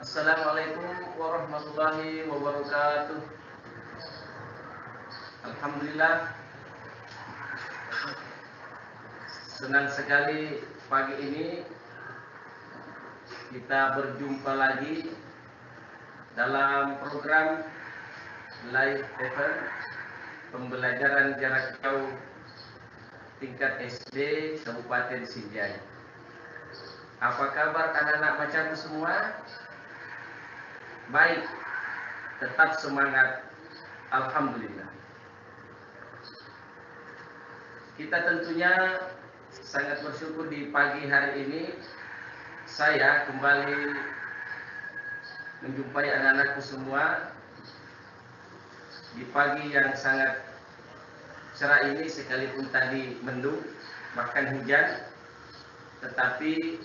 Assalamualaikum warahmatullahi wabarakatuh. Alhamdulillah, senang sekali pagi ini kita berjumpa lagi dalam program live event pembelajaran jarak jauh tingkat SD Kabupaten Sinjai. Apa kabar anak-anak macamku semua? Baik, tetap semangat. Alhamdulillah. Kita tentunya sangat bersyukur di pagi hari ini saya kembali menjumpai anak-anakku semua di pagi yang sangat cerah ini, sekalipun tadi mendung bahkan hujan, tetapi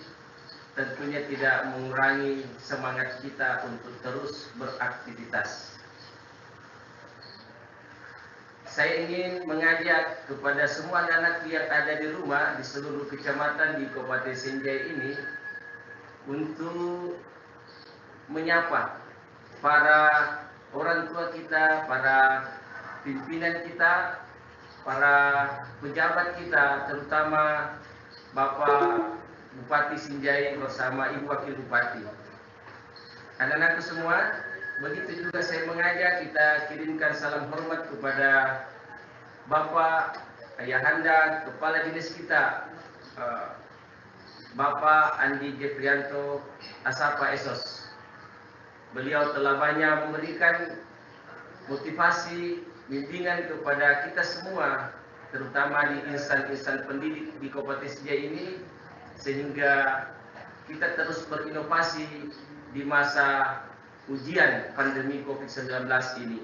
tentunya tidak mengurangi semangat kita untuk terus beraktivitas. Saya ingin mengajak kepada semua anak-anak yang ada di rumah di seluruh kecamatan di Kabupaten Sinjai ini untuk menyapa para orang tua kita, para pimpinan kita, para pejabat kita, terutama Bapak Bupati Sinjai bersama Ibu Wakil Bupati. Anak-anakku semua, begitu juga saya mengajak kita kirimkan salam hormat kepada Bapak Ayahanda Kepala Dinas kita, Bapak Andi Jefrianto Asapa Esos. Beliau telah banyak memberikan motivasi, bimbingan kepada kita semua, terutama di insan-insan pendidik di Kabupaten Sinjai ini, sehingga kita terus berinovasi di masa ujian pandemi COVID-19 ini.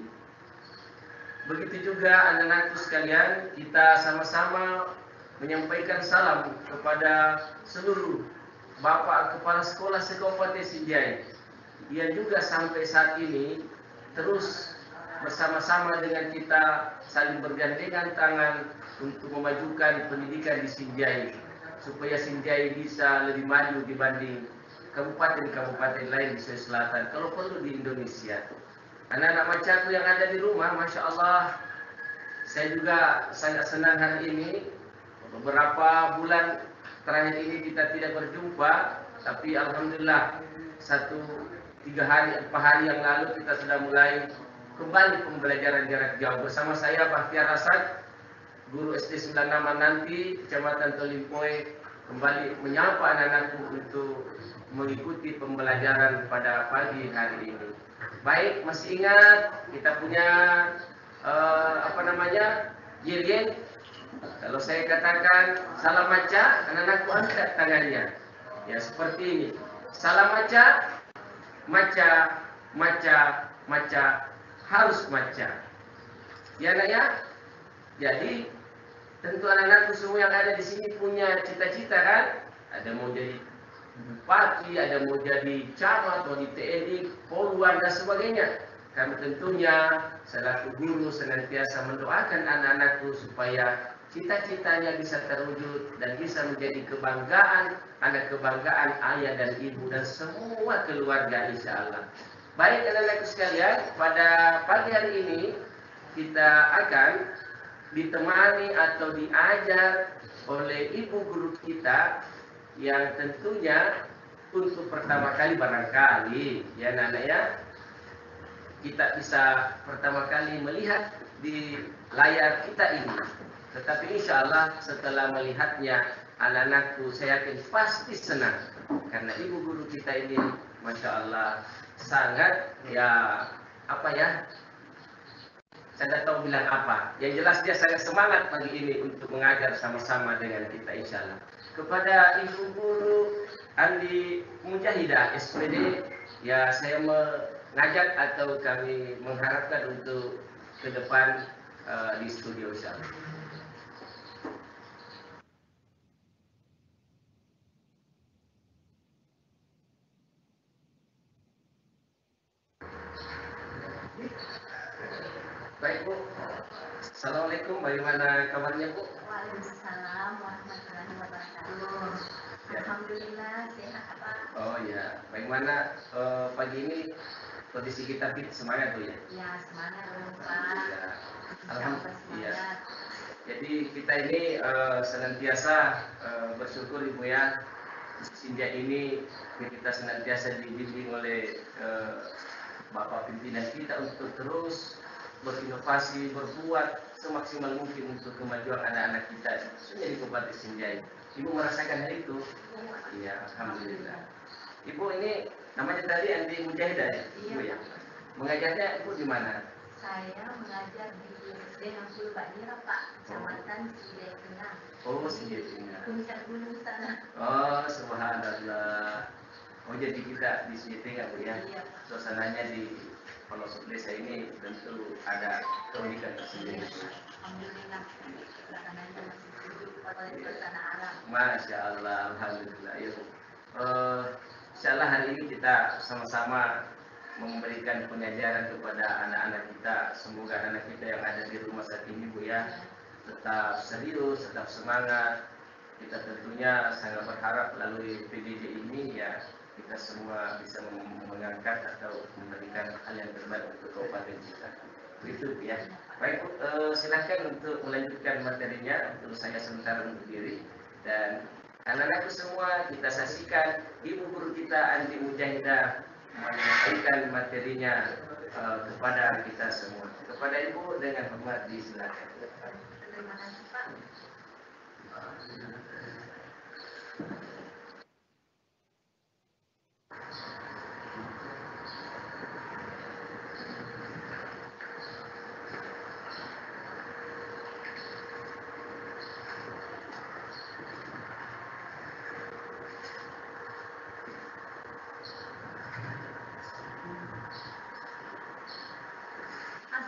Begitu juga anak-anakku sekalian, kita sama-sama menyampaikan salam kepada seluruh Bapak Kepala Sekolah se-Kabupaten Sinjai. Dia juga sampai saat ini terus bersama-sama dengan kita saling bergandengan tangan untuk memajukan pendidikan di Sinjai, supaya Sinjai bisa lebih maju dibanding kabupaten-kabupaten lain di Sulawesi Selatan, kalau perlu di Indonesia. Anak-anak macamku yang ada di rumah, Masya Allah, saya juga sangat senang hari ini. Beberapa bulan terakhir ini kita tidak berjumpa, tapi Alhamdulillah 3 hari yang lalu kita sudah mulai kembali pembelajaran jarak jauh bersama saya Bahtiar Rasad, guru SD 96 Mananti, Kecamatan Tolimpoe, kembali menyapa anak-anakku untuk mengikuti pembelajaran pada pagi hari ini. Baik, masih ingat kita punya Yel-yel. Kalau saya katakan salam maca, anak-anakku angkat tangannya. Ya, seperti ini. Salam maca, maca, maca, maca, harus maca. Ya, nak ya? Jadi tentu anak-anakku semua yang ada di sini punya cita-cita kan? Ada mau jadi bupati, ada mau jadi camat, mau di TNI, Polwan dan sebagainya. Kami tentunya selaku guru senantiasa mendoakan anak-anakku supaya cita-citanya bisa terwujud dan bisa menjadi kebanggaan, anak kebanggaan ayah dan ibu dan semua keluarga insya Allah. Baik anak-anakku sekalian, pada pagi hari ini kita akan ditemani atau diajar oleh ibu guru kita yang tentunya untuk pertama kali barangkali ya anak-anak ya, kita bisa pertama kali melihat di layar kita ini. Tetapi insya Allah setelah melihatnya anak-anakku saya yakin pasti senang, karena ibu guru kita ini Masya Allah sangat saya tidak tahu bilang apa. Yang jelas dia sangat semangat pagi ini untuk mengajar sama-sama dengan kita insya Allah. Kepada Ibu Guru Andi Mujahidah SPD, ya saya mengajak atau kami mengharapkan untuk ke depan di studio insya Allah. Baik Bu, Assalamualaikum, bagaimana kabarnya Bu? Waalaikumsalam warahmatullahi wabarakatuh. Ya. Alhamdulillah sehat Pak. Oh ya, bagaimana pagi ini kondisi kita fit, semangat Bu ya? Ya semangat dong Pak. Ya. Alhamdulillah Iya. semangat. Jadi kita ini senantiasa bersyukur Ibu ya. Sejak ini kita senantiasa dibimbing oleh Bapak pimpinan kita untuk terus berinovasi, berbuat semaksimal mungkin untuk kemajuan anak-anak kita khususnya di Kabupaten Sinjai. Ibu merasakan hal itu? Iya, alhamdulillah. Ibu ini namanya tadi Andi Mujahidah ya? Ibu ya? Mengajarnya Ibu di mana? Saya mengajar di SD Nangkul Baknira Pak, Kecamatan Sinjai Tengah. Oh, Sinjai Tengah. Puncak gunung sana. Oh, subhanallah. Oh, jadi kita di Sinjai Tengah Bu ya? Iya. Suasananya di pelosok desa ini tentu ada keunikan tersendiri. Alhamdulillah. Suasananya masih sejuk oleh suasana alam. Masya Allah, alhamdulillah. Yuk. Insyaallah hari ini kita sama-sama memberikan pengajaran kepada anak-anak kita. Semoga anak kita yang ada di rumah saat ini Bu ya, tetap serius, tetap semangat. Kita tentunya sangat berharap melalui PDJ ini ya kita semua bisa mengangkat atau memberikan hal yang terbaik untuk kabupaten kita. Begitu ya. Baik, silakan untuk melanjutkan materinya. Untuk saya sementara undur diri dan anak-anakku semua kita saksikan ibu guru kita Andi Mujahidah menyampaikan materinya kepada kita semua. Kepada ibu dengan hormat disilakan. Terima kasih Pak.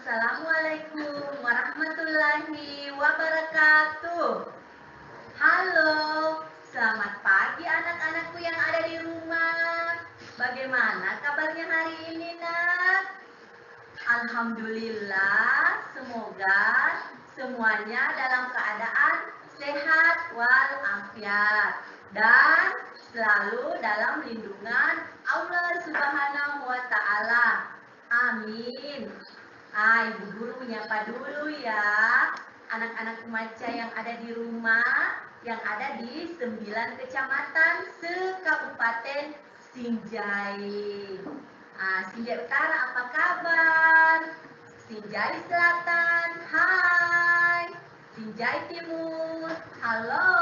Assalamualaikum warahmatullahi wabarakatuh. Halo, selamat pagi anak-anakku yang ada di rumah. Bagaimana kabarnya hari ini, Nak? Alhamdulillah, semoga semuanya dalam keadaan sehat walafiat dan selalu dalam lindungan Allah Subhanahu wa Ta'ala. Amin. Ibu guru menyapa dulu ya anak-anak remaja yang ada di rumah yang ada di 9 kecamatan se-Kabupaten Sinjai. Sinjai Utara apa kabar? Sinjai Selatan, hai. Sinjai Timur, halo.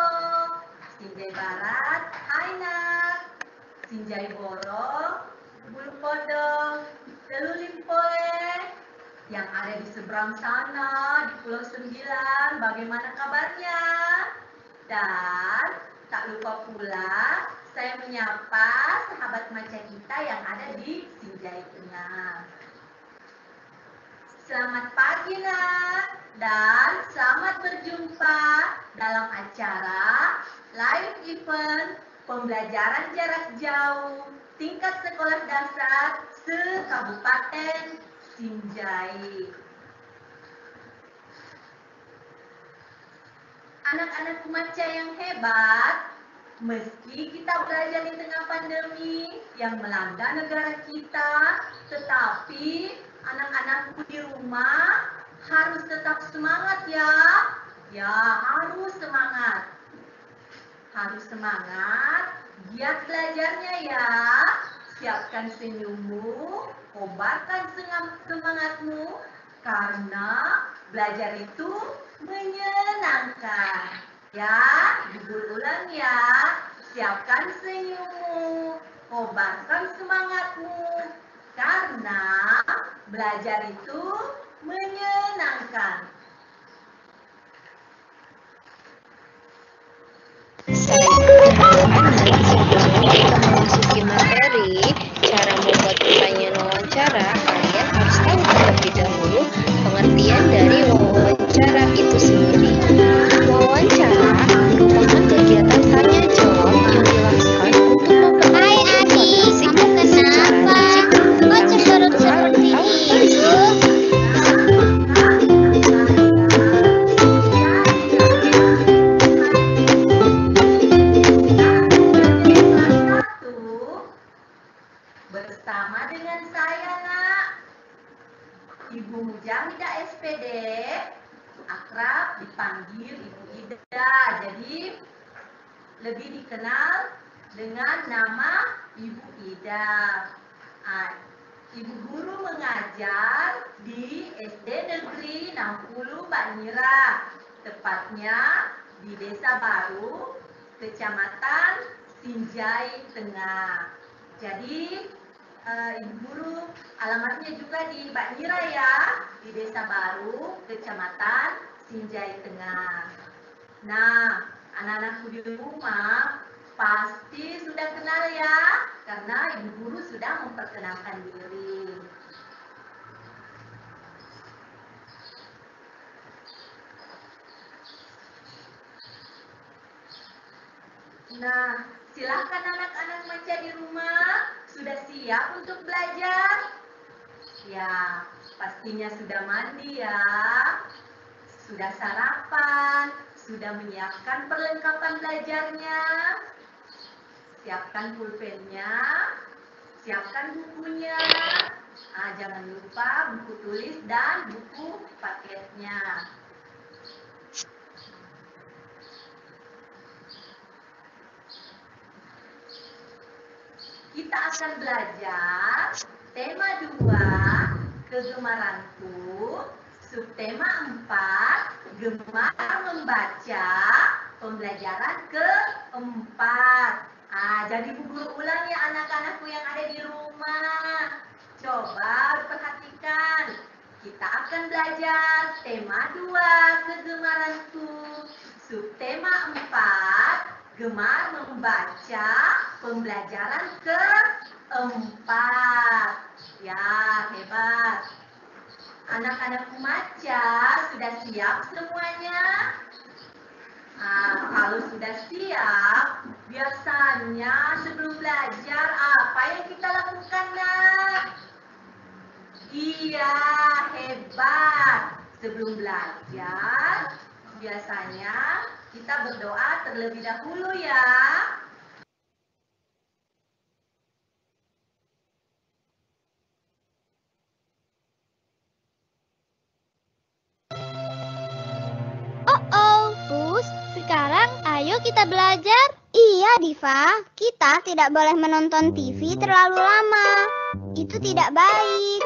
Sinjai Barat, hai nak. Sinjai Borong, Bulu Podong, Telulimpoe, yang ada di seberang sana di Pulau 9, bagaimana kabarnya? Dan tak lupa pula saya menyapa sahabat maca kita yang ada di Sinjai Tengah. Selamat pagi nak dan selamat berjumpa dalam acara live event pembelajaran jarak jauh tingkat sekolah dasar se-Kabupaten Sinjai. Anak-anak remaja yang hebat, meski kita belajar di tengah pandemi yang melanda negara kita, tetapi anak-anakku di rumah harus tetap semangat ya. Ya, harus semangat. Harus semangat, giat belajarnya ya. Siapkan senyummu, kobarkan semangatmu, karena belajar itu menyenangkan. Ya, diulang ya. Siapkan senyummu, kobarkan semangatmu, karena belajar itu menyenangkan. Memasuki materi, cara membuat pertanyaan wawancara, kalian harus tahu terlebih dahulu pengertian dari wawancara itu sendiri. Wawancara merupakan kegiatan tanya jawab yang dilakukan untuk memperbaiki informasi secara digital tentang faktual atau peristiwa. Bersama dengan saya, Nak. Ibu Mujahidah SPD, akrab dipanggil Ibu Ida. Jadi lebih dikenal dengan nama Ibu Ida. Ibu guru mengajar di SD Negeri 60 Baknira, tepatnya di Desa Baru, Kecamatan Sinjai Tengah. Jadi Ibu guru alamatnya juga di Baknira ya, di Desa Baru, Kecamatan Sinjai Tengah. Nah, anak-anakku di rumah pasti sudah kenal ya, karena ibu guru sudah memperkenalkan diri. Nah, silahkan anak-anak Maca di rumah, sudah siap untuk belajar? Ya, pastinya sudah mandi ya, sudah sarapan, sudah menyiapkan perlengkapan belajarnya. Siapkan pulpennya, siapkan bukunya. Jangan lupa buku tulis dan buku paketnya. Kita akan belajar tema 2, kegemaranku, subtema 4, gemar membaca, pembelajaran keempat. Jadi Bu Guru ulang ya anak-anakku yang ada di rumah. Coba perhatikan. Kita akan belajar tema 2, kegemaranku, subtema 4, gemar membaca, pembelajaran keempat. Ya, hebat. Anak-anakku Maca sudah siap semuanya? Kalau sudah siap, biasanya sebelum belajar apa yang kita lakukan, Nak? Iya, hebat. Sebelum belajar, biasanya kita berdoa terlebih dahulu ya. Pus, sekarang ayo kita belajar. Iya, Diva. Kita tidak boleh menonton TV terlalu lama. Itu tidak baik.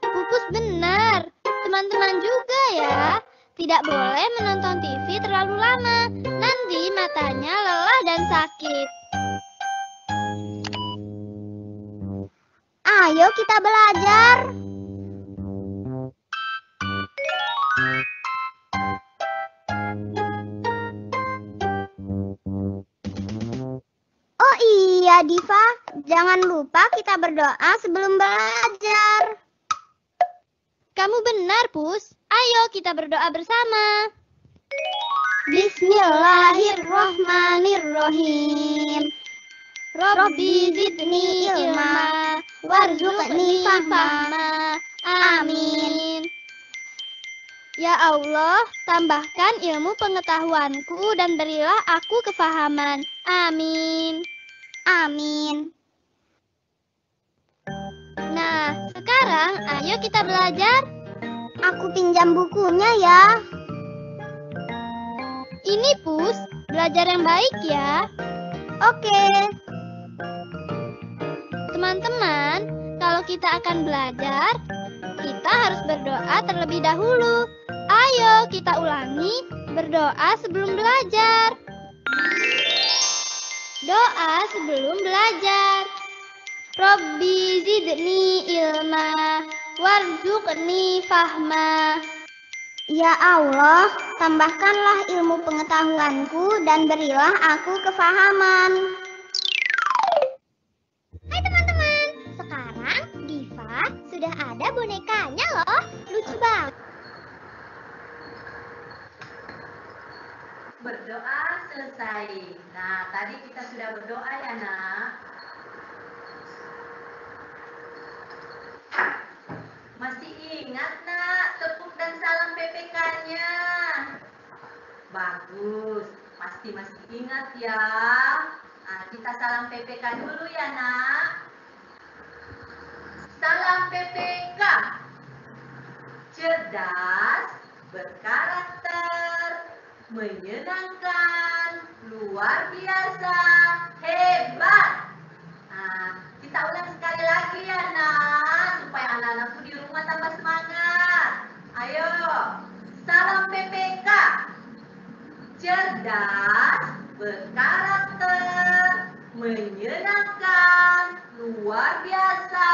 Pupus benar. Teman-teman juga ya. Tidak boleh menonton TV terlalu lama. Nanti matanya lelah dan sakit. Ayo kita belajar. Oh iya, Diva. Jangan lupa kita berdoa sebelum belajar. Kamu benar, Pus. Ayo kita berdoa bersama. Bismillahirrohmanirrohim. Rabbi zidni ilma warzuqni fahma. Amin. Ya Allah, tambahkan ilmu pengetahuanku dan berilah aku kefahaman. Amin. Amin. Nah, sekarang ayo kita belajar. Aku pinjam bukunya ya. Ini, Pus, belajar yang baik ya. Oke. Teman-teman, kalau kita akan belajar, kita harus berdoa terlebih dahulu. Ayo kita ulangi berdoa sebelum belajar. Doa sebelum belajar. Rabbi zidni ilma warzuqni fahma. Ya Allah, tambahkanlah ilmu pengetahuanku dan berilah aku kefahaman. Hai teman-teman, sekarang Diva sudah ada bonekanya loh. Lucu banget. Berdoa selesai. Nah, tadi kita sudah berdoa ya, Nak. Masih ingat, Nak, tepuk dan salam PPK-nya? Bagus, pasti masih ingat ya. Kita salam PPK dulu ya, Nak. Salam PPK. Cerdas, berkarakter, menyenangkan, luar biasa, hebat. Nah, kita ulang sekali lagi ya, Nak, supaya anak-anakku di rumah tambah semangat. Ayo, salam PPK. Cerdas, berkarakter, menyenangkan, luar biasa,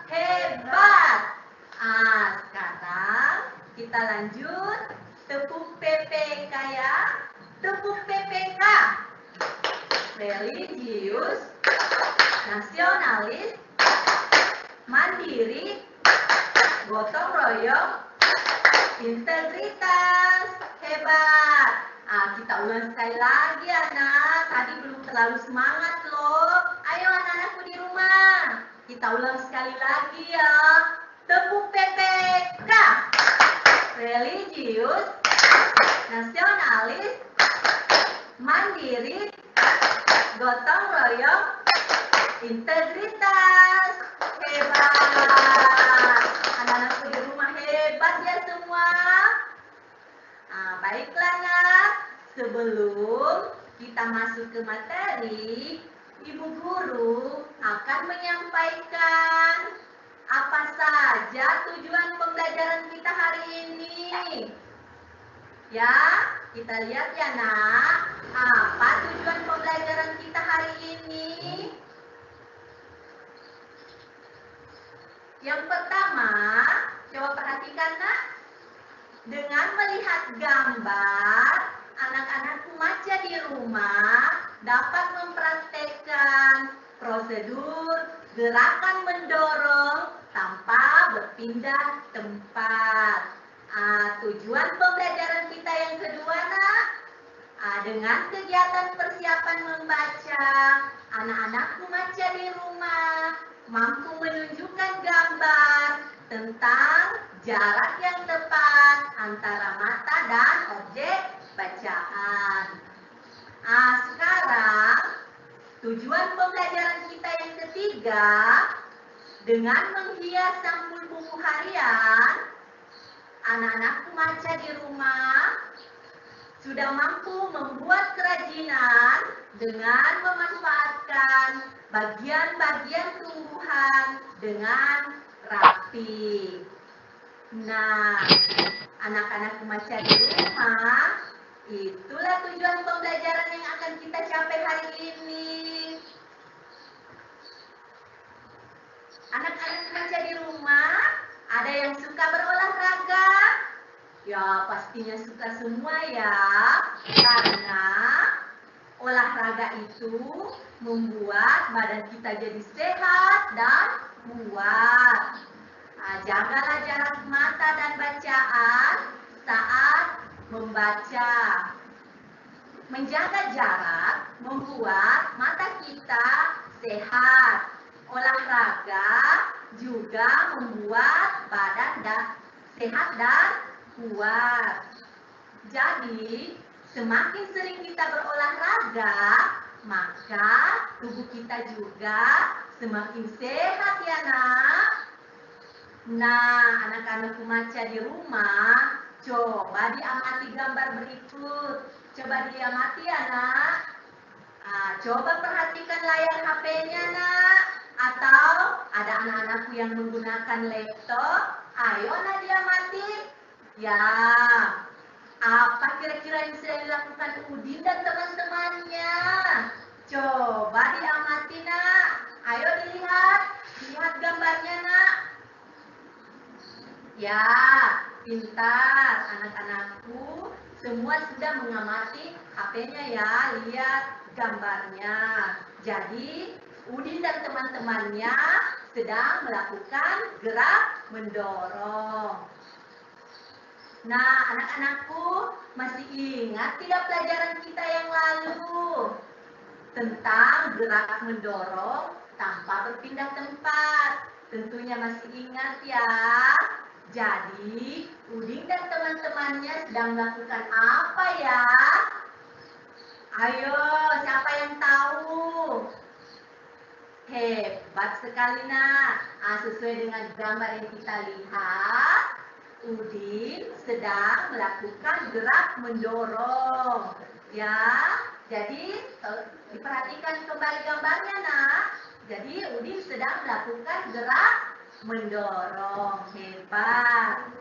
hebat. Sekarang kita lanjut tepuk PPK ya. Tepuk PPK. Religius, nasionalis, mandiri, gotong royong, integritas, hebat. Kita ulang sekali lagi anak. Tadi belum terlalu semangat loh. Ayo anak-anakku di rumah. Kita ulang sekali lagi ya. Tepuk PPK. Religius, nasionalis, mandiri, gotong royong, integritas, hebat. Anak-anakku di rumah hebat ya semua. Baiklah nak, sebelum kita masuk ke materi, Ibu Guru akan menyampaikan apa saja tujuan pembelajaran kita hari ini. Ya, kita lihat ya nak, apa tujuan pembelajaran kita hari ini. Yang pertama, coba perhatikan nak. Dengan melihat gambar, anak-anak remaja di rumah dapat mempraktekkan prosedur gerakan mendorong tanpa berpindah tempat. Tujuan pembelajaran kita yang kedua nak, dengan kegiatan persiapan membaca, anak-anak remaja di rumah mampu menunjukkan gambar tentang jarak yang tepat antara mata dan objek bacaan. Sekarang tujuan pembelajaran kita yang ketiga, dengan menghias sampul buku harian, anak-anak remaja di rumah sudah mampu membuat kerajinan dengan memanfaatkan bagian-bagian tumbuhan dengan rapi. Nah, anak-anak remaja di rumah, itulah tujuan pembelajaran yang akan kita capai hari ini. Anak-anak remaja di rumah, ada yang suka berolahraga? Ya, pastinya suka semua ya, karena olahraga itu membuat badan kita jadi sehat dan kuat. Jagalah jarak mata dan bacaan saat membaca. Menjaga jarak membuat mata kita sehat. Olahraga juga membuat badan sehat dan kuat. Jadi, semakin sering kita berolahraga, maka tubuh kita juga semakin sehat ya nak. Nah, anak-anak remaja di rumah, coba diamati gambar berikut. Coba diamati ya nak. Coba perhatikan layar HP-nya nak. Atau ada anak-anakku yang menggunakan laptop. Ayo nak diamati. Ya, apa kira-kira yang bisa dilakukan Udin dan teman-temannya? Coba diamati nak. Ayo dilihat. Lihat gambarnya nak. Ya, pintar anak-anakku. Semua sudah mengamati HP-nya ya. Lihat gambarnya. Jadi, Udin dan teman-temannya sedang melakukan gerak mendorong. Nah, anak-anakku masih ingat tidak pelajaran kita yang lalu tentang gerak mendorong tanpa berpindah tempat? Tentunya masih ingat ya. Jadi, Udin dan teman-temannya sedang melakukan apa ya? Ayo, siapa yang tahu? Hebat sekali nak. Sesuai dengan gambar yang kita lihat, Udin sedang melakukan gerak mendorong. Ya, jadi diperhatikan kembali gambarnya nak. Jadi Udin sedang melakukan gerak mendorong. Hebat.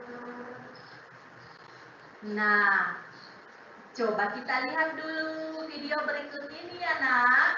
Nah, coba kita lihat dulu video berikut ini ya nak.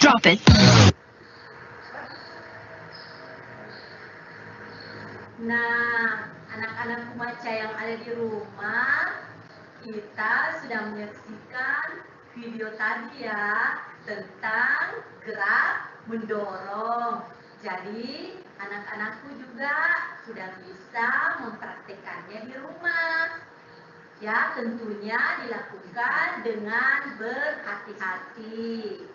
Drop it. Nah, anak-anak Kumaca yang ada di rumah, kita sudah menyaksikan video tadi ya tentang gerak mendorong. Jadi anak-anakku juga sudah bisa mempraktekannya di rumah. Ya, tentunya dilakukan dengan berhati-hati.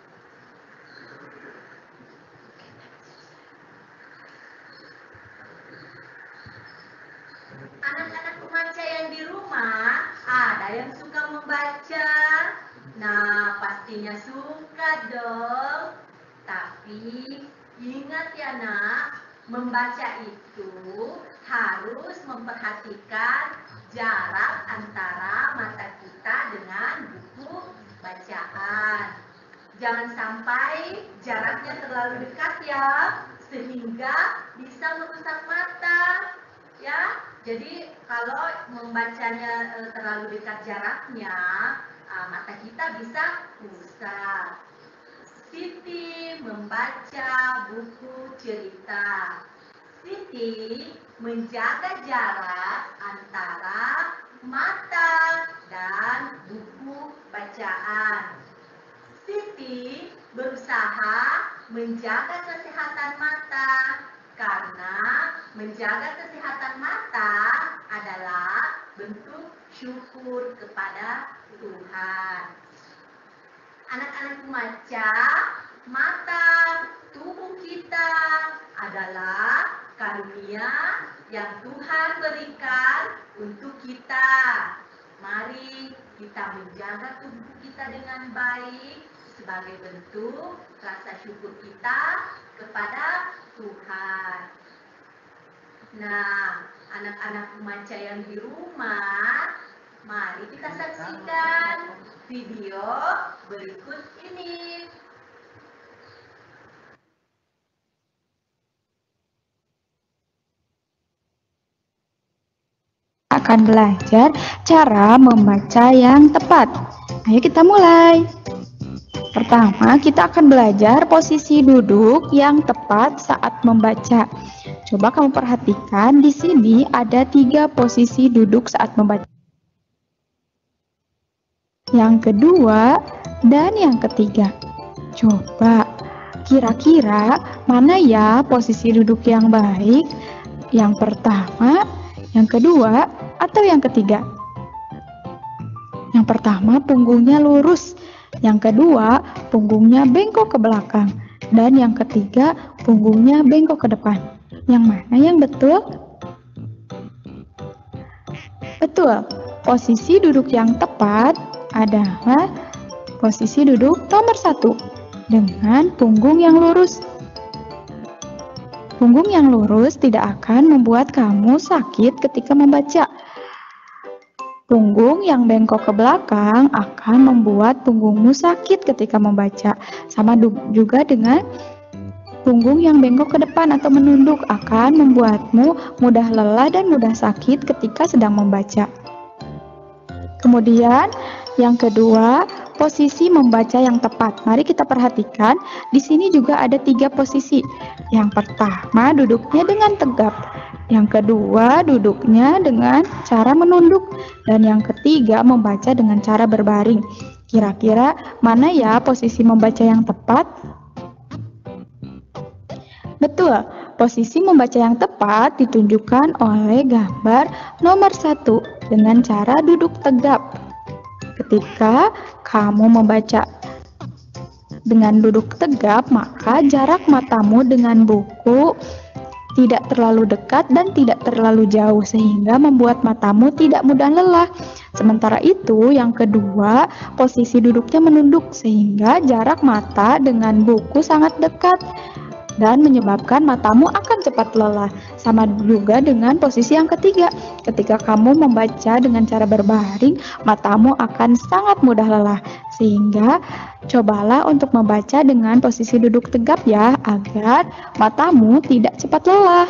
Anak-anak Kumaca yang di rumah, ada yang suka membaca? Nah, pastinya suka dong. Tapi ingat ya nak, membaca itu harus memperhatikan jarak antara mata kita dengan buku bacaan. Jangan sampai jaraknya terlalu dekat ya, sehingga bisa merusak mata. Ya, jadi kalau membacanya terlalu dekat jaraknya, mata kita bisa rusak. Siti membaca buku cerita. Siti menjaga jarak antara mata dan buku bacaan. Siti berusaha menjaga kesehatan mata karena menjaga kesehatan mata adalah bentuk syukur kepada Tuhan. Anak-anak Kumaca, mata tubuh kita adalah karunia yang Tuhan berikan untuk kita. Mari kita menjaga tubuh kita dengan baik sebagai bentuk rasa syukur kita kepada Tuhan. Nah, anak-anak remaja yang di rumah, mari kita saksikan video berikut ini. Akan belajar cara membaca yang tepat. Ayo kita mulai. Pertama, kita akan belajar posisi duduk yang tepat saat membaca. Coba kamu perhatikan, di sini ada 3 posisi duduk saat membaca. Yang kedua dan yang ketiga. Coba, kira-kira mana ya posisi duduk yang baik? Yang pertama, yang kedua, atau yang ketiga? Yang pertama, punggungnya lurus. Yang kedua, punggungnya bengkok ke belakang. Dan yang ketiga, punggungnya bengkok ke depan. Yang mana yang betul? Betul, posisi duduk yang tepat adalah posisi duduk nomor 1 dengan punggung yang lurus. Punggung yang lurus tidak akan membuat kamu sakit ketika membaca. Punggung yang bengkok ke belakang akan membuat punggungmu sakit ketika membaca. Sama juga dengan punggung yang bengkok ke depan atau menunduk akan membuatmu mudah lelah dan mudah sakit ketika sedang membaca. Kemudian yang kedua, posisi membaca yang tepat. Mari kita perhatikan, di sini juga ada 3 posisi. Yang pertama, duduknya dengan tegap. Yang kedua, duduknya dengan cara menunduk. Dan yang ketiga, membaca dengan cara berbaring. Kira-kira mana ya posisi membaca yang tepat? Betul, posisi membaca yang tepat ditunjukkan oleh gambar nomor 1 dengan cara duduk tegap. Ketika kamu membaca dengan duduk tegap, maka jarak matamu dengan buku tidak terlalu dekat dan tidak terlalu jauh sehingga membuat matamu tidak mudah lelah. Sementara itu, yang kedua, posisi duduknya menunduk sehingga jarak mata dengan buku sangat dekat dan menyebabkan matamu akan cepat lelah. Sama juga dengan posisi yang ketiga. Ketika kamu membaca dengan cara berbaring, matamu akan sangat mudah lelah. Sehingga cobalah untuk membaca dengan posisi duduk tegap ya, agar matamu tidak cepat lelah.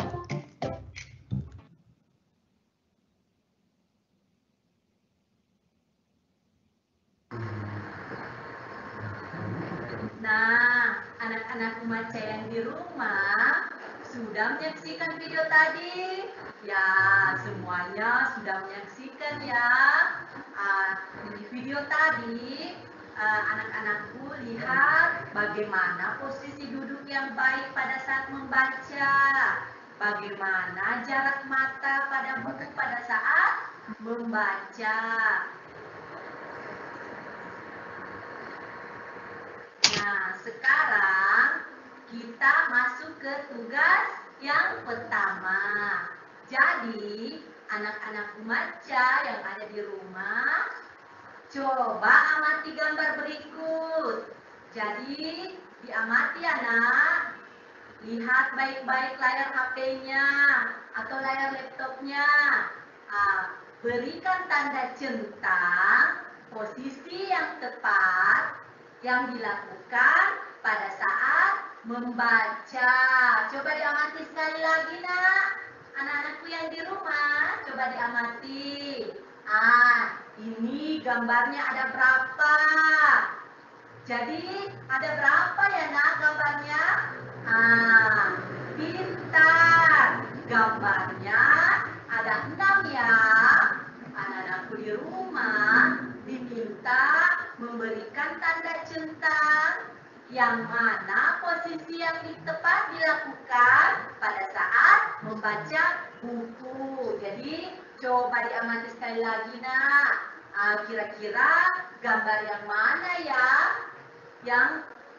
Nah, anak-anak remaja yang di rumah sudah menyaksikan video tadi? Ya, semuanya sudah menyaksikan ya. Di video tadi, anak-anakku lihat bagaimana posisi duduk yang baik pada saat membaca. Bagaimana jarak mata pada buku pada saat membaca. Nah, sekarang kita masuk ke tugas yang pertama. Jadi, anak-anak remaja yang ada di rumah, coba amati gambar berikut. Jadi, diamati anak. Lihat baik-baik layar HP-nya atau layar laptopnya. Berikan tanda centang posisi yang tepat yang dilakukan pada saat membaca. Coba diamati sekali lagi nak. Anak-anakku yang di rumah, coba diamati. Ini gambarnya ada berapa? Jadi ada berapa ya nak gambarnya? Pintar. Gambarnya ada 6 ya. Anak-anakku di rumah diminta memberikan tanda centang yang mana posisi yang tepat dilakukan pada saat membaca buku. Jadi coba diamati sekali lagi nak. Kira-kira gambar yang mana ya yang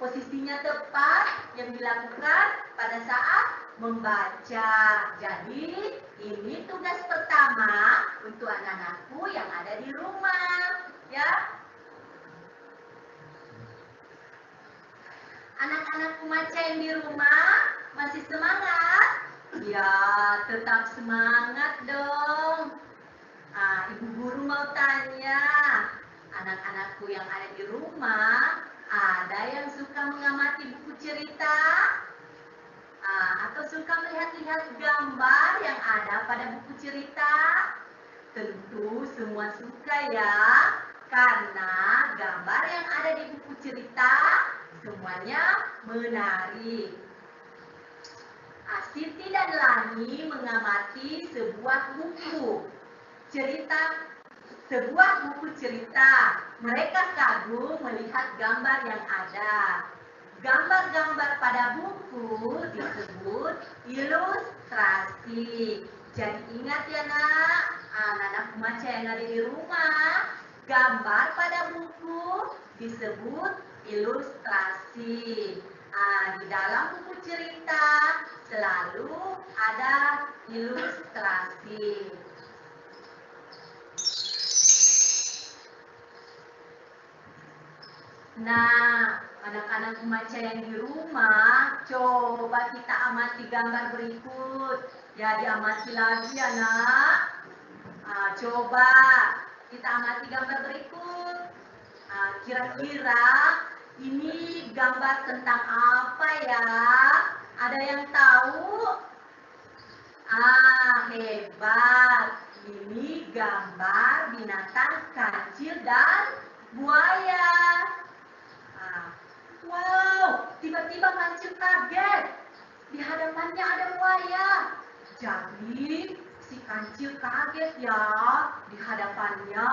posisinya tepat yang dilakukan pada saat membaca. Jadi ini tugas pertama untuk anak-anakku yang ada di rumah. ya. Anak-anakku maca yang di rumah masih semangat? Ya, tetap semangat dong. Ibu guru mau tanya, anak-anakku yang ada di rumah, ada yang suka mengamati buku cerita? Atau suka melihat-lihat gambar yang ada pada buku cerita? Tentu semua suka ya, karena gambar yang ada di buku cerita semuanya menarik. Siti dan Lani mengamati sebuah buku cerita. Mereka kagum melihat gambar yang ada. Gambar-gambar pada buku disebut ilustrasi. Jadi ingat ya nak, anak-anak pembaca yang ada di rumah, gambar pada buku disebut ilustrasi. Di dalam buku cerita selalu ada ilustrasi. Nah, anak-anak pembaca yang di rumah, coba kita amati gambar berikut. Ya, diamati lagi ya nak. Coba kita amati gambar berikut. Kira-kira ini gambar tentang apa ya? Ada yang tahu? Hebat. Ini gambar binatang kancil dan buaya. Wow, tiba-tiba kancil kaget. Di hadapannya ada buaya. Jadi si kancil kaget ya. Di hadapannya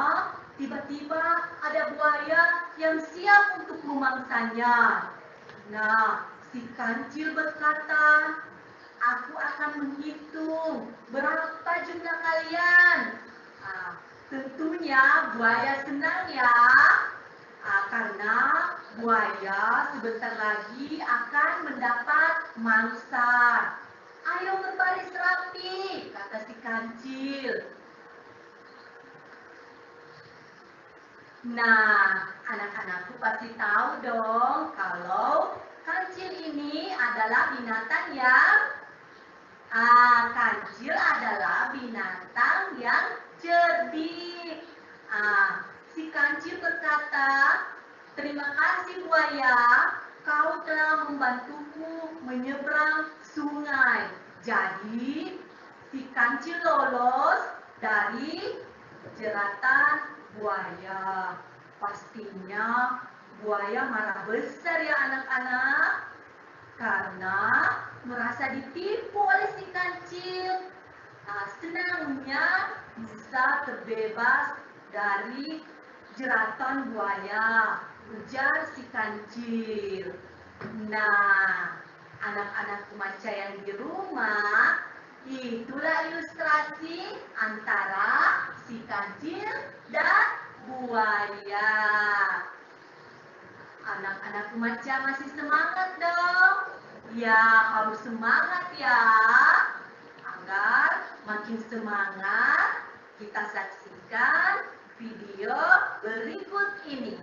tiba-tiba ada buaya yang siap untuk memangsanya. Nah, si kancil berkata, aku akan menghitung berapa jumlah kalian. Tentunya buaya senang ya. Karena buaya sebentar lagi akan mendapat mangsa. Ayo berbaris rapi, kata si kancil. Nah, anak-anakku pasti tahu dong kalau kancil ini adalah binatang yang kancil adalah binatang yang cerdik. Si kancil berkata, terima kasih buaya, kau telah membantuku menyeberang sungai. Jadi, si kancil lolos dari jeratan buaya. Pastinya buaya marah besar ya anak-anak, karena merasa ditipu oleh si kancil. Senangnya bisa terbebas dari jeratan buaya, ujar si kancil. Nah, anak-anak pembaca yang di rumah, itulah ilustrasi antara si kancil dan buaya. Anak-anak pembaca masih semangat dong? Ya, harus semangat ya. Agar makin semangat, kita saksikan video berikut ini.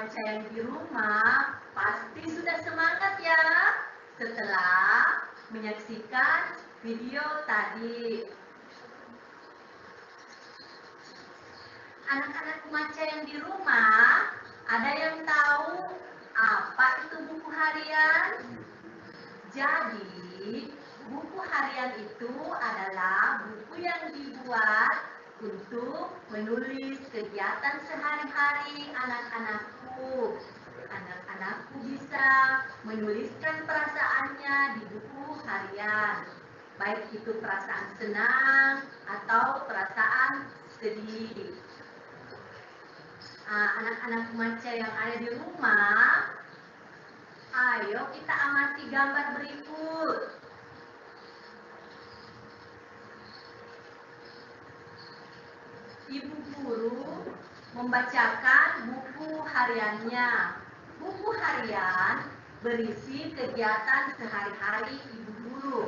remaja yang di rumah pasti sudah semangat ya setelah menyaksikan video tadi. Anak-anak remaja yang di rumah, ada yang tahu apa itu buku harian? Jadi, buku harian itu adalah buku yang dibuat untuk menulis kegiatan sehari-hari anak-anakku. Anak-anakku bisa menuliskan perasaannya di buku harian, baik itu perasaan senang atau perasaan sedih. Anak-anak remaja yang ada di rumah, ayo kita amati gambar berikut. Ibu guru membacakan buku hariannya. Buku harian berisi kegiatan sehari-hari ibu guru.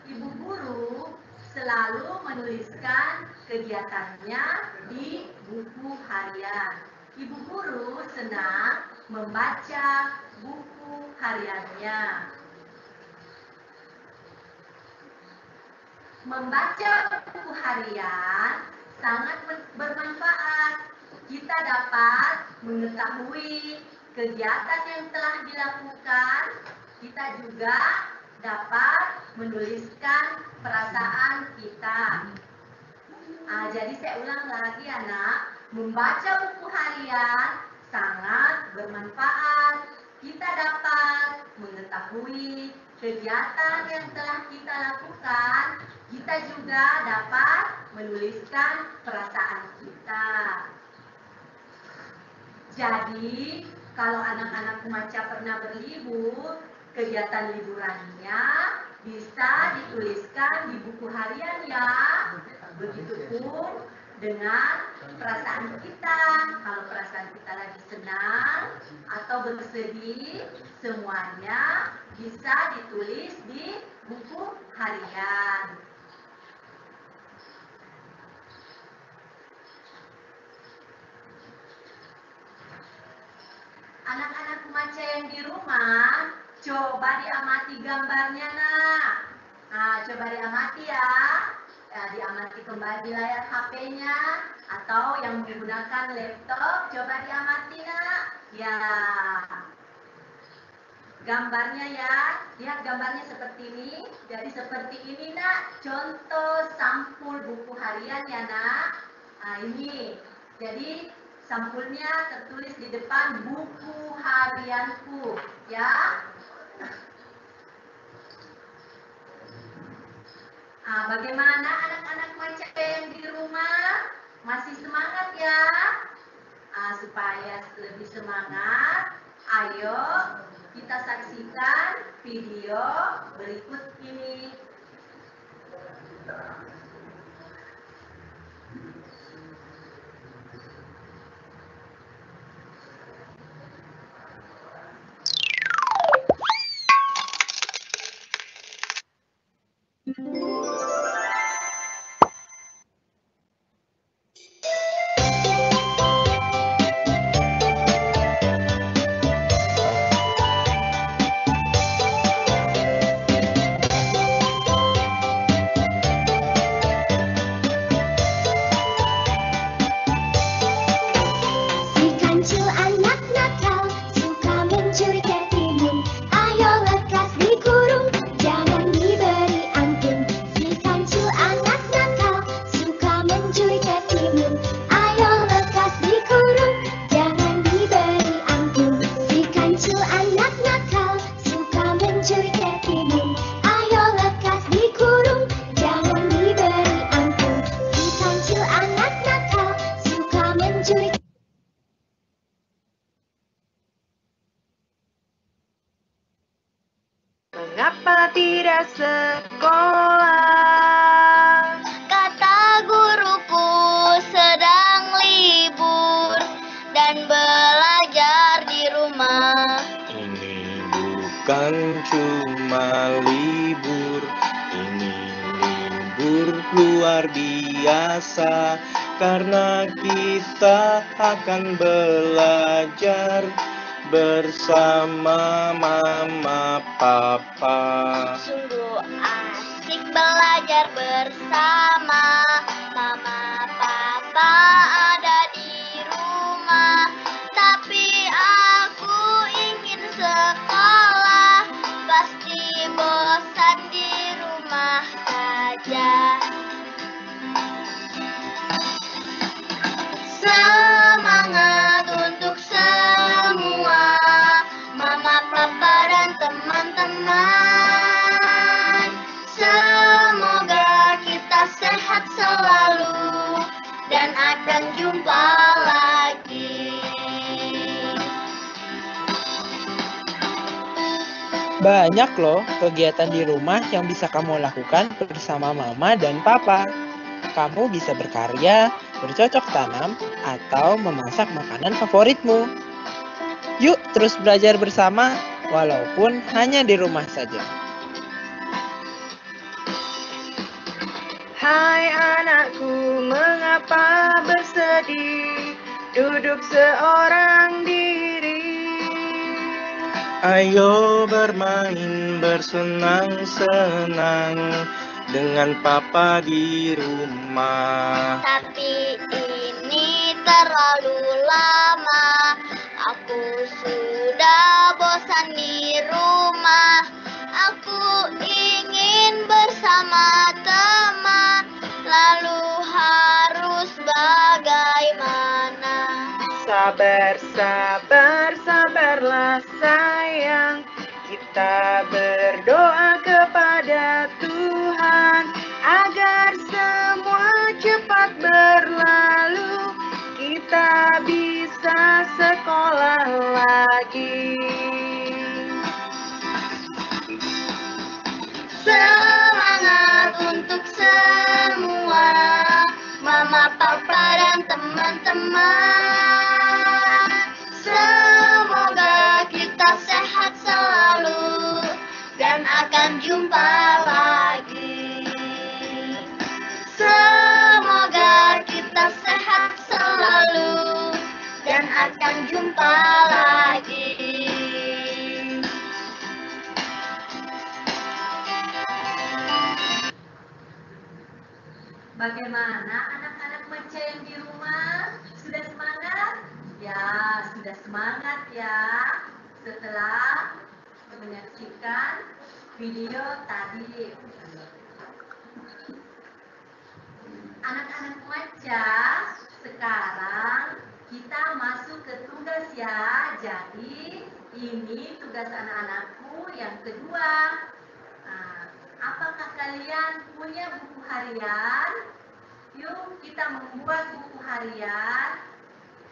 Ibu guru selalu menuliskan kegiatannya di buku harian. Ibu guru senang membaca buku hariannya. Membaca buku harian sangat bermanfaat. Kita dapat mengetahui kegiatan yang telah dilakukan. Kita juga dapat menuliskan perasaan kita. Jadi saya ulang lagi anak, membaca buku harian sangat bermanfaat. Kita dapat mengetahui kegiatan yang telah kita lakukan. Kita juga dapat menuliskan perasaan kita. Jadi, kalau anak-anak remaja pernah berlibur, kegiatan liburannya bisa dituliskan di buku harian ya. Begitupun dengan perasaan kita. Kalau perasaan kita lagi senang atau bersedih, semuanya bisa ditulis di buku harian. Anak-anak remaja yang di rumah, coba diamati gambarnya nak. Coba diamati ya. Diamati kembali di layar HP-nya atau yang menggunakan laptop, coba diamati nak. Ya. Gambarnya ya, lihat gambarnya seperti ini. Jadi seperti ini nak, contoh sampul buku harian ya nak. Ini. Jadi sampulnya tertulis di depan buku harianku ya. Bagaimana anak-anak remaja yang di rumah? Masih semangat ya? Supaya lebih semangat, ayo kita saksikan video berikut ini. Mengapa tidak sekolah? Kata guruku sedang libur dan belajar di rumah. Ini bukan cuma libur, ini libur luar biasa. karena kita akan belajar bersama Mama Papa. Sungguh asik belajar bersama. Mama Papa ada di rumah, tapi aku ingin sekolah. Pasti bosan di rumah saja. Semangat untuk semua, Mama, Papa, dan teman-teman. Semoga kita sehat selalu dan akan jumpa lagi. Banyak loh kegiatan di rumah yang bisa kamu lakukan bersama Mama dan Papa. Kamu bisa berkarya, bercocok tanam, atau memasak makanan favoritmu. Yuk terus belajar bersama, walaupun hanya di rumah saja. Hai anakku, mengapa bersedih? Duduk seorang diri. Ayo bermain bersenang-senang dengan Papa di rumah. Tapi ini terlalu lama. Aku sudah bosan di rumah. Aku ingin bersama teman. Lalu harus bagaimana? Sabar, sabar, sabarlah sayang. Kita berdoa kepada Tuhan agar semua cepat berlalu. Kita bisa sekolah lagi. Semangat untuk semua, Mama, Papa, dan teman-teman. Semoga kita sehat selalu dan akan jumpa lagi. Semoga kita sehat selalu dan akan jumpa lagi. Bagaimana anak-anak Maca yang di rumah? Sudah semangat? Ya, sudah semangat ya. Setelah menyaksikan video tadi. Anak-anak Maca, sekarang kita masuk ke tugas ya. Jadi, ini tugas anak-anakku yang kedua. Apakah kalian punya buku harian? Yuk kita membuat buku harian.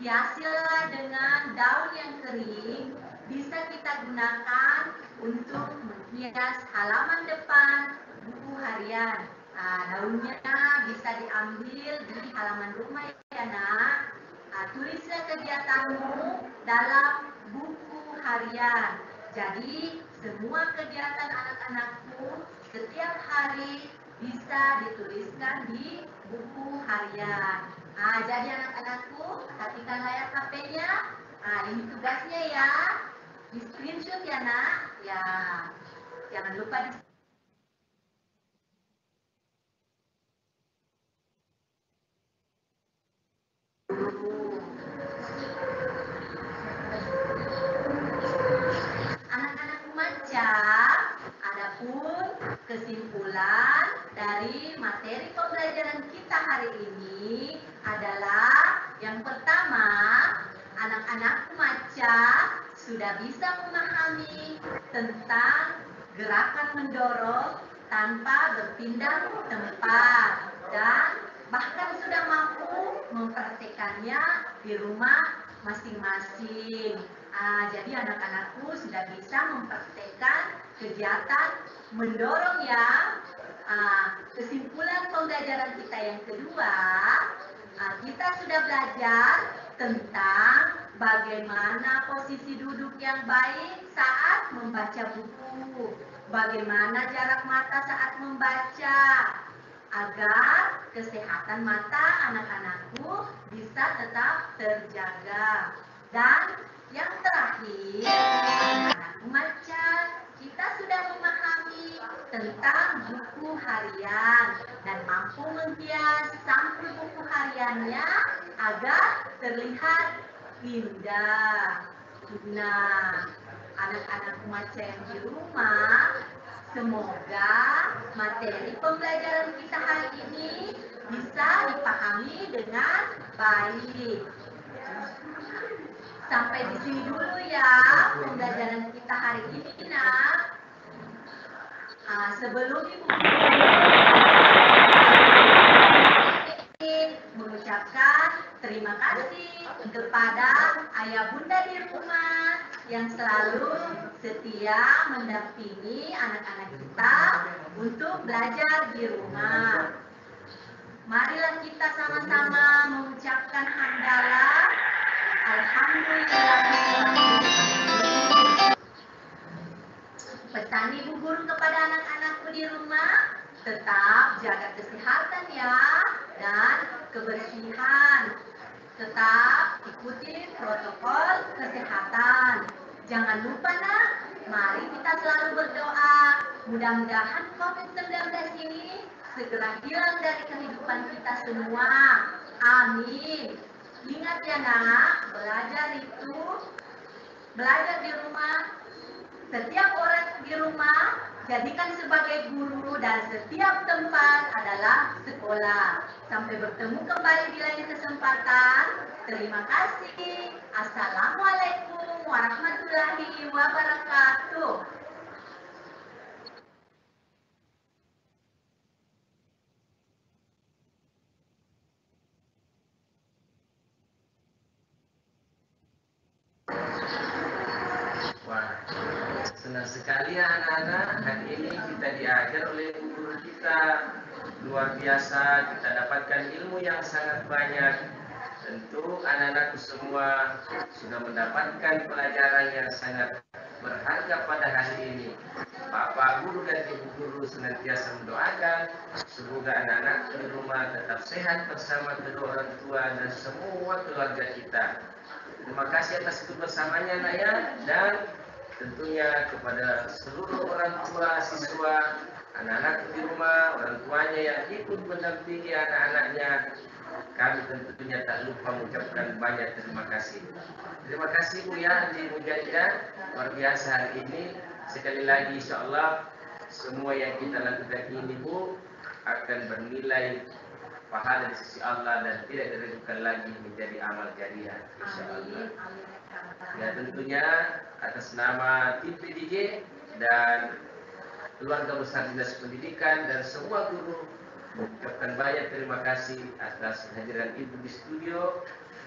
Hiasilah dengan daun yang kering. Bisa kita gunakan untuk menghias halaman depan buku harian. Daunnya bisa diambil di halaman rumah ya nak. Tulislah kegiatanmu dalam buku harian. Jadi semua kegiatan anak-anakku setiap hari bisa dituliskan di buku harian. Jadi anak-anakku, perhatikan layar HP-nya. Ini tugasnya ya. Di screenshot ya nak. Ya, jangan lupa di anak-anak Maca, adapun kesimpulan dari materi pembelajaran kita hari ini adalah yang pertama, anak-anak Maca sudah bisa memahami tentang gerakan mendorong tanpa berpindah tempat dan bahkan sudah mampu mempraktekannya di rumah masing-masing. Jadi anak-anakku sudah bisa mempraktekkan kegiatan mendorong ya. Kesimpulan pembelajaran kita yang kedua, kita sudah belajar tentang bagaimana posisi duduk yang baik saat membaca buku, bagaimana jarak mata saat membaca, agar kesehatan mata anak-anakku bisa tetap terjaga. Dan yang terakhir, anak-anakku macan, kita sudah memahami tentang buku harian dan mampu menghias sampul buku hariannya agar terlihat indah. Nah, anak-anakku macan di rumah, semoga materi pembelajaran kita hari ini bisa dipahami dengan baik. Sampai di sini dulu ya pembelajaran kita hari ini, nak. Sebelum Ibu mengucapkan terima kasih kepada ayah bunda di rumah yang selalu setia mendampingi anak-anak kita untuk belajar di rumah. Marilah kita sama-sama mengucapkan hamdalah. Alhamdulillah. Pesan Ibu Guru kepada anak-anakku di rumah, tetap jaga kesehatan ya, dan kebersihan. Tetap ikuti protokol kesehatan. Jangan lupa nak, mari kita selalu berdoa. Mudah-mudahan COVID-19 ini segera hilang dari kehidupan kita semua. Amin. Ingat ya nak, belajar di rumah. Setiap orang di rumah jadikan sebagai guru dan setiap tempat adalah sekolah. Sampai bertemu kembali di lain kesempatan. Terima kasih. Assalamualaikum warahmatullahi wabarakatuh. Wah, senang sekali ya anak-anak. Hari ini kita diajar oleh guru kita. Luar biasa, kita dapatkan ilmu yang sangat banyak. Tentu anak-anakku semua sudah mendapatkan pelajaran yang sangat berharga pada hari ini. Bapak guru dan ibu guru senantiasa mendoakan semoga anak-anak di rumah tetap sehat bersama kedua orang tua dan semua keluarga kita. Terima kasih atas kebersamanya nak ya, dan tentunya kepada seluruh orang tua, siswa, anak-anak di rumah, orang tuanya yang ikut mendampingi anak-anaknya. Kami tentunya tak lupa mengucapkan banyak terima kasih. Terima kasih Bu ya, Haji Mujahidah, luar biasa hari ini. Sekali lagi insya Allah semua yang kita lakukan ini Bu akan bernilai pahala di sisi Allah dan tidak diragukan lagi menjadi amal jariah insya Allah. Ya tentunya atas nama tim PDJ dan keluarga besar Dinas Pendidikan dan semua guru mengucapkan banyak terima kasih atas kehadiran Ibu di studio,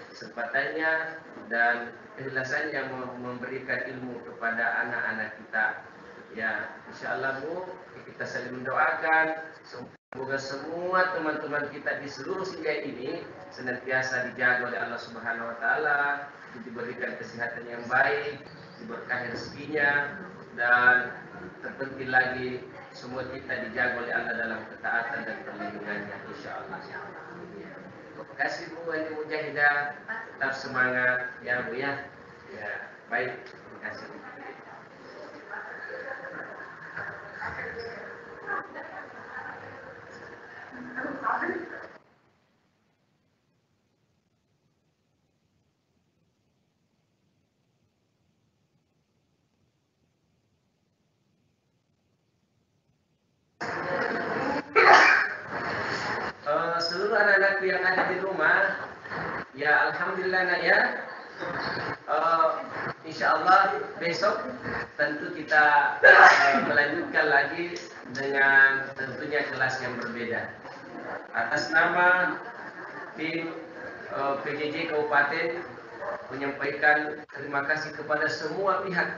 kesempatannya dan keikhlasannya memberikan ilmu kepada anak-anak kita. Ya, insya Allah Bu, kita saling mendoakan semoga semua teman-teman kita di seluruh Sinjai ini senantiasa dijaga oleh Allah Subhanahu Wa Taala, diberikan kesehatan yang baik, diberkahi rezekinya, dan terpenting lagi semua kita dijaga oleh Allah dalam ketaatan dan perlindungannya insya Allah. Terima kasih Bu Haji Mujahidah, tetap semangat ya Bu ya. Ya baik, terima kasih. Seluruh anak-anakku yang ada di rumah, ya alhamdulillah nak ya. Insya Allah besok tentu kita melanjutkan lagi dengan tentunya kelas yang berbeda. Atas nama tim PJJ Kabupaten menyampaikan terima kasih kepada semua pihak.